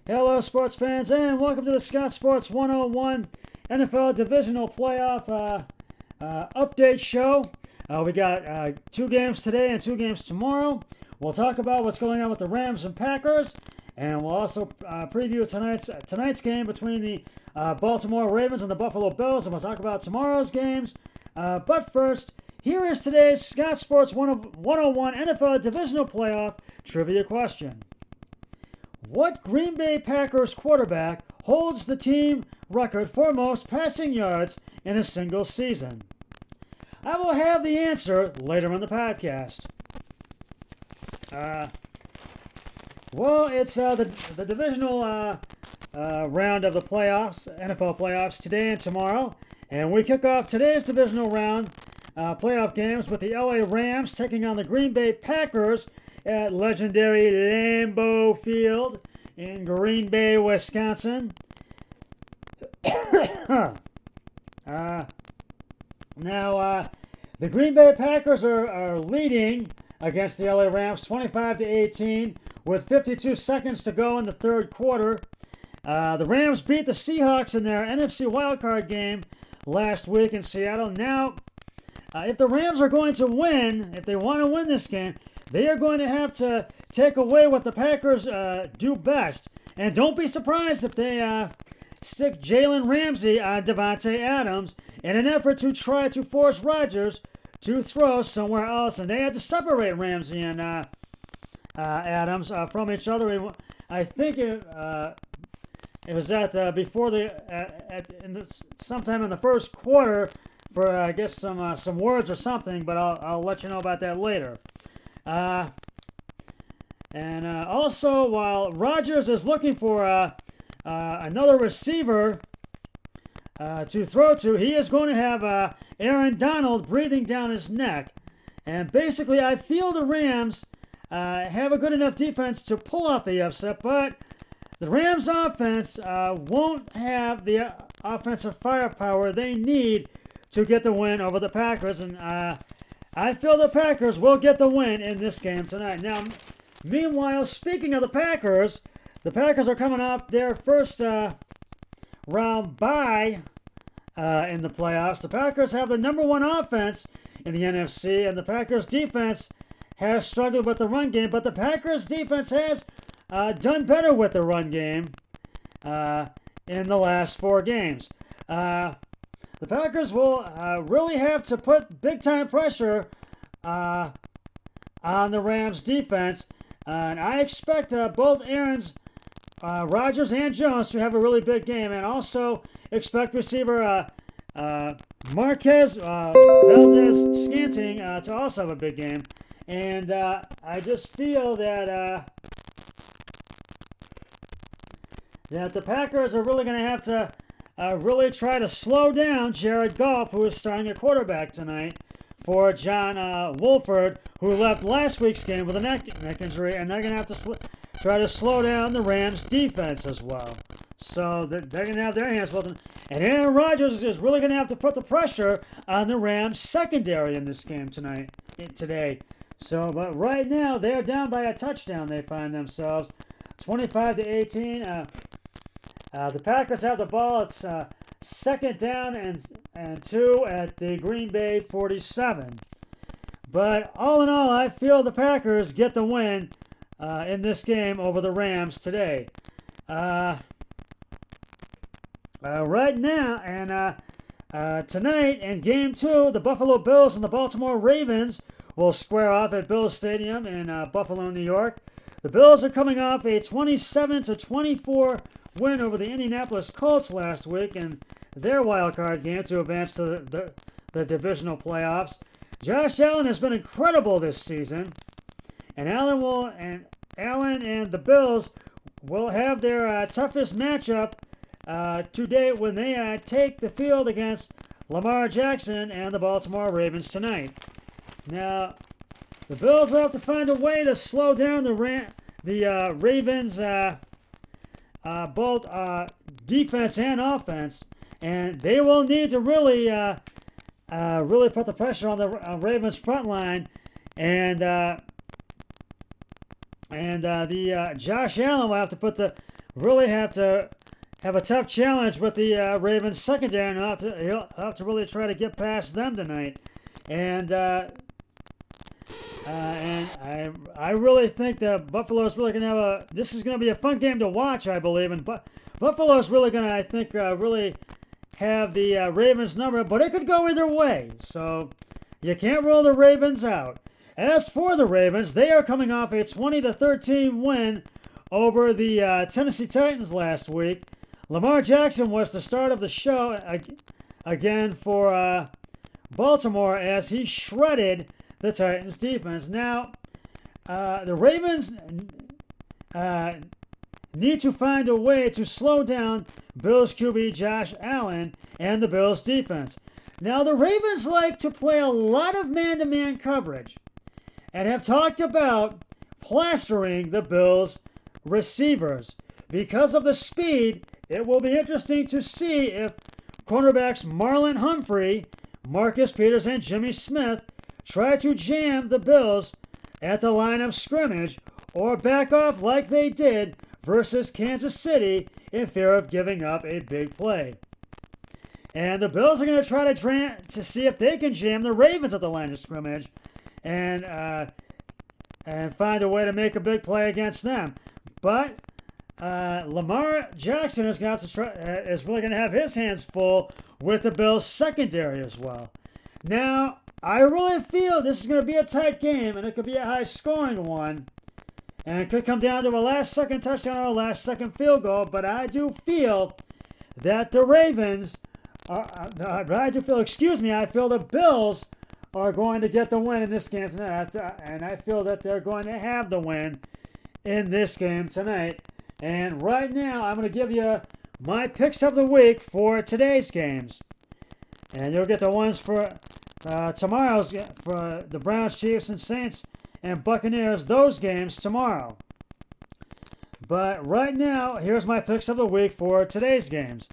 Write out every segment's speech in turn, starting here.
Hello, sports fans, and welcome to the Scott Sports 101 NFL Divisional Playoff Update Show. We got 2 games today and 2 games tomorrow. We'll talk about what's going on with the Rams and Packers, and we'll also preview tonight's game between the Baltimore Ravens and the Buffalo Bills, and we'll talk about tomorrow's games. But first, here is today's Scott Sports 101 NFL Divisional Playoff Trivia question. What Green Bay Packers quarterback holds the team record for most passing yards in a single season? I will have the answer later in the podcast. It's the divisional round of the playoffs, NFL playoffs, today and tomorrow. And we kick off today's divisional round playoff games with the LA Rams taking on the Green Bay Packers at legendary Lambeau Field in Green Bay, Wisconsin. Now, the Green Bay Packers are leading against the LA Rams 25-18 with 52 seconds to go in the third quarter. The Rams beat the Seahawks in their NFC wildcard game last week in Seattle. Now, if the Rams are going to win, if they want to win this game, they are going to have to take away what the Packers do best. And don't be surprised if they stick Jalen Ramsey on Davante Adams in an effort to try to force Rodgers to throw somewhere else. And they had to separate Ramsey and Adams from each other. I think it was sometime in the first quarter for I guess some words or something, but I'll let you know about that later. Also, while Rodgers is looking for another receiver to throw to, he is going to have Aaron Donald breathing down his neck. And basically, I feel the Rams have a good enough defense to pull off the upset, but the Rams offense won't have the offensive firepower they need to get the win over the Packers. And I feel the Packers will get the win in this game tonight. Now, meanwhile, speaking of the Packers are coming off their first round bye in the playoffs. The Packers have the number 1 offense in the NFC, and the Packers defense has struggled with the run game, but the Packers defense has done better with the run game in the last 4 games. The Packers will really have to put big-time pressure on the Rams' defense. And I expect both Rodgers and Jones to have a really big game. And also expect receiver Marquez Valdes-Scantling to also have a big game. And I just feel that the Packers are really going to have to really try to slow down Jared Goff, who is starting at quarterback tonight for John Wolford, who left last week's game with a neck injury, and they're going to have to try to slow down the Rams' defense as well. So they're going to have their hands full. And Aaron Rodgers is really going to have to put the pressure on the Rams' secondary in this game today. So, but right now, they're down by a touchdown, they find themselves. 25-18. The Packers have the ball. It's second down and 2 at the Green Bay 47. But all in all, I feel the Packers get the win in this game over the Rams today. Right now and tonight in Game 2, the Buffalo Bills and the Baltimore Ravens will square off at Bills Stadium in Buffalo, New York. The Bills are coming off a 27-24 win over the Indianapolis Colts last week in their wildcard game to advance to the divisional playoffs. Josh Allen has been incredible this season, and Allen and the Bills will have their toughest matchup to date when they take the field against Lamar Jackson and the Baltimore Ravens tonight. Now, the Bills will have to find a way to slow down the Ravens' both defense and offense, and they will need to really put the pressure on the Ravens' front line, and Josh Allen will have to really have to have a tough challenge with the Ravens secondary, and he'll have to really try to get past them tonight. And I really think that Buffalo's really going to have this is going to be a fun game to watch, I believe. And Buffalo's really going to, I think, really have the Ravens number, but it could go either way. So you can't rule the Ravens out. As for the Ravens, they are coming off a 20-13 win over the Tennessee Titans last week. Lamar Jackson was the start of the show again for Baltimore as he shredded the Titans defense. Now, the Ravens need to find a way to slow down Bills QB Josh Allen and the Bills defense. Now, the Ravens like to play a lot of man-to-man coverage and have talked about plastering the Bills receivers. Because of the speed, it will be interesting to see if cornerbacks Marlon Humphrey, Marcus Peters, and Jimmy Smith try to jam the Bills at the line of scrimmage or back off like they did versus Kansas City in fear of giving up a big play. And the Bills are going to try to see if they can jam the Ravens at the line of scrimmage and find a way to make a big play against them. But Lamar Jackson is going to have to is really going to have his hands full with the Bills secondary as well. Now, I really feel this is going to be a tight game, and it could be a high-scoring one, and it could come down to a last-second touchdown or a last-second field goal. But I do feel that the Ravens I feel the Bills are going to get the win in this game tonight, and I feel that they're going to have the win in this game tonight. And right now, I'm going to give you my picks of the week for today's games. And you'll get the ones for tomorrow's, for the Browns, Chiefs, and Saints, and Buccaneers, those games tomorrow. But right now, here's my picks of the week for today's games.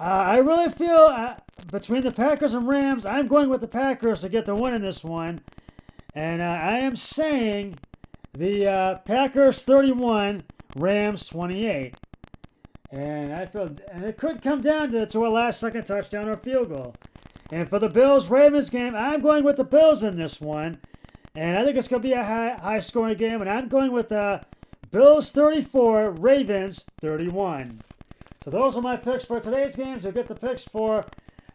I really feel between the Packers and Rams, I'm going with the Packers to get the win in this one. And I am saying the Packers 31, Rams 28. And I feel, and it could come down to a last-second touchdown or field goal. And for the Bills-Ravens game, I'm going with the Bills in this one. And I think it's going to be a high-scoring game. And I'm going with the Bills 34, Ravens 31. So those are my picks for today's games. You'll get the picks for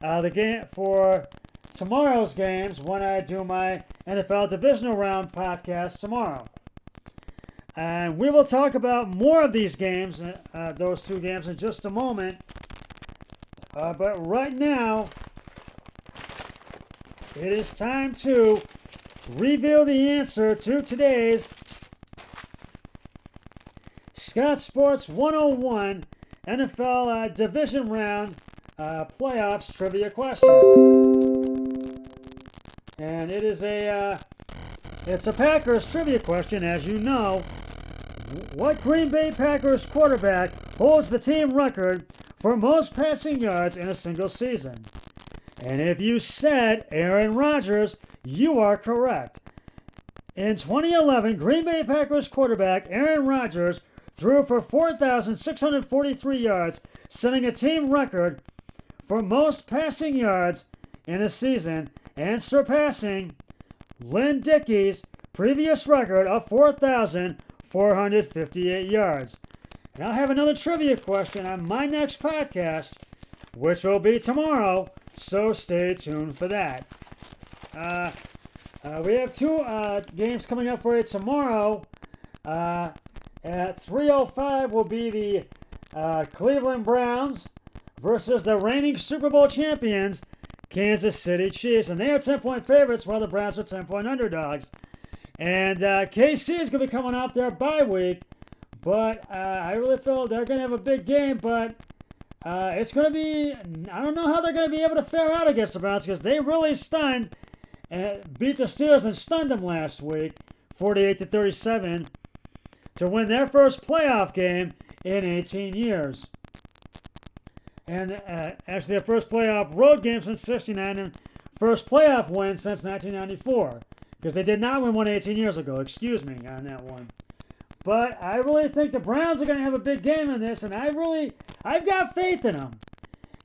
the game for tomorrow's games when I do my NFL Divisional Round podcast tomorrow. And we will talk about more of these games, those two games, in just a moment. But right now, it is time to reveal the answer to today's Scott Sports 101 NFL Division Round Playoffs Trivia question. And it is it's a Packers trivia question, as you know. What Green Bay Packers quarterback holds the team record for most passing yards in a single season? And if you said Aaron Rodgers, you are correct. In 2011, Green Bay Packers quarterback Aaron Rodgers threw for 4,643 yards, setting a team record for most passing yards in a season and surpassing Lynn Dickey's previous record of 4,458 yards. And I'll have another trivia question on my next podcast, which will be tomorrow, so stay tuned for that. We have two games coming up for you tomorrow. At 3:05 will be the Cleveland Browns versus the reigning Super Bowl champions, Kansas City Chiefs. And they are 10-point favorites while the Browns are 10-point underdogs. And KC is going to be coming off their bye week. But I really feel they're going to have a big game. But it's going to be, I don't know how they're going to be able to fare out against the Browns, because they really stunned and beat the Steelers and stunned them last week, 48-37. To win their first playoff game in 18 years. And actually their first playoff road game since 1969 and first playoff win since 1994. Because they did not win one 18 years ago, excuse me, on that one. But I really think the Browns are going to have a big game in this, and I've got faith in them.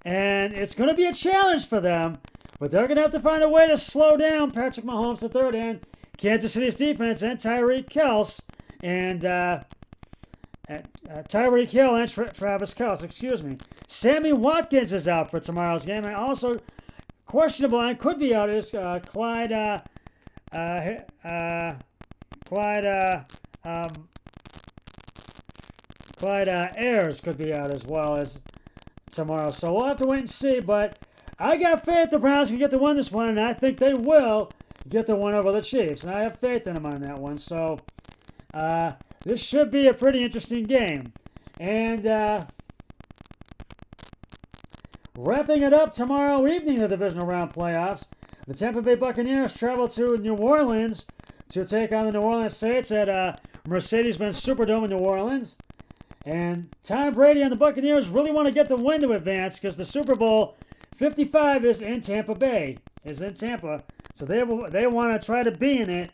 And it's going to be a challenge for them, but they're going to have to find a way to slow down Patrick Mahomes III and Kansas City's defense and Tyreek Hill and Tyreek Hill and Travis Kelce, excuse me. Sammy Watkins is out for tomorrow's game, and also questionable and could be out is Clyde Ayers could be out as well as tomorrow. So we'll have to wait and see, but I got faith the Browns can get the win this one, and I think they will get the win over the Chiefs, and I have faith in them on that one. So this should be a pretty interesting game. And wrapping it up tomorrow evening, the divisional round playoffs, the Tampa Bay Buccaneers travel to New Orleans to take on the New Orleans Saints at Mercedes-Benz Superdome in New Orleans. And Tom Brady and the Buccaneers really want to get the win to advance because the Super Bowl 55 is in Tampa Bay, is in Tampa. So they want to try to be in it.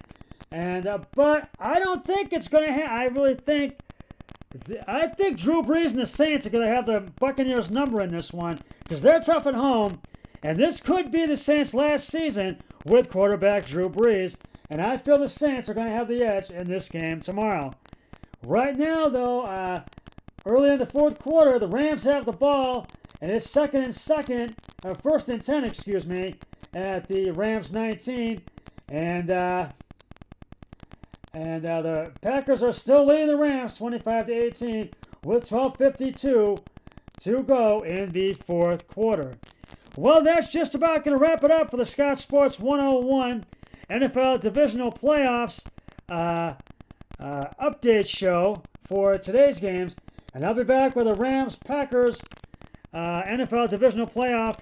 And but I don't think it's going to happen. I think Drew Brees and the Saints are going to have the Buccaneers number in this one because they're tough at home. And this could be the Saints' last season with quarterback Drew Brees. And I feel the Saints are going to have the edge in this game tomorrow. Right now, though, early in the fourth quarter, the Rams have the ball, and it's first and 10, excuse me, at the Rams 19. And the Packers are still leading the Rams 25-18 with 12:52 to go in the fourth quarter. Well, that's just about going to wrap it up for the Scott Sports 101 NFL Divisional Playoffs update show for today's games. And I'll be back with the Rams-Packers NFL Divisional Playoff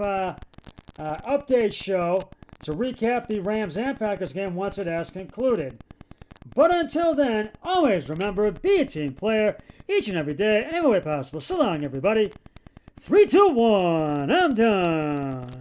update show to recap the Rams and Packers game once it has concluded. But until then, always remember, be a team player each and every day, every way possible. So long, everybody. 3, 2, 1, I'm done.